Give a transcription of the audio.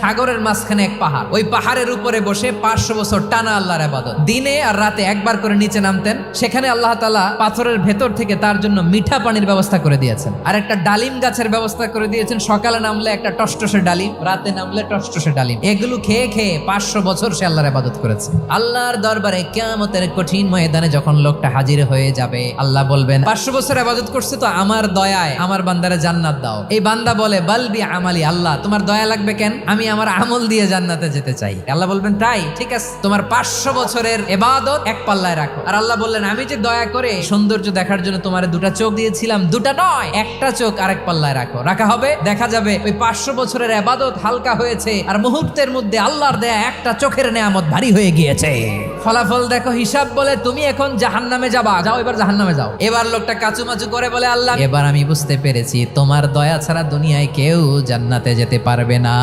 সাগরের মাঝখানে এক পাহাড়, ওই পাহাড়ের উপরে বসে 500 বছর টানা আল্লাহর ইবাদত। দিনে আর রাতে একবার করে নিচে নামতেন। সেখানে আল্লাহ তাআলা পাথরের ভেতর থেকে তার জন্য মিঠা পানির ব্যবস্থা করে দিয়েছেন, আর একটা ডালিম গাছের ব্যবস্থা করে দিয়েছেন। সকালে নামলে একটা টসটসে ডালিম, রাতে নামলে টসটসে ডালিম। এগুলো খেয়ে খেয়ে 500 বছর সে আল্লাহর ইবাদত করেছে। আল্লাহর দরবারে কিয়ামতের কঠিন ময়দানে যখন লোকটা হাজির হয়ে যাবে, আল্লাহ বলবেন 500 বছর ইবাদত করছে তো আমার দয়ায় আমার বান্দারে জান্নাত দাও। এই বান্দা বলে বালবি আমালি, আল্লাহ তোমার দয়া লাগবে কেন, আমি আমার আমল দিয়ে জান্নাতে যেতে চাই। আল্লাহ বলবেন তাই, ঠিক আছে, তোমার 500 বছরের ইবাদত এক পাল্লায় রাখো। আর আল্লাহ বললেন আমি যে দয়া করে সৌন্দর্য দেখার জন্য তোমারে 2টা চোখ দিয়েছিলাম, 2টা নয়, একটা চোখ আরেক পাল্লায় রাখো। রাখা হবে, দেখা যাবে ওই 500 বছরের ইবাদত হালকা হয়েছে, আর মুহূর্তের মধ্যে আল্লাহর দেয়া একটা চোখের নেয়ামত ভারী হয়ে গিয়েছে। ফলাফল দেখো, হিসাব বলে তুমি এখন জাহান্নামে যাবা, যাও এবার জাহান্নামে যাও। এবার লোকটা কাচুমাচু করে বলে আল্লাহ এবার আমি বুঝতে পেরেছি তোমার দয়া ছাড়া দুনিয়ায় কেউ জান্নাতে যেতে পারবে না।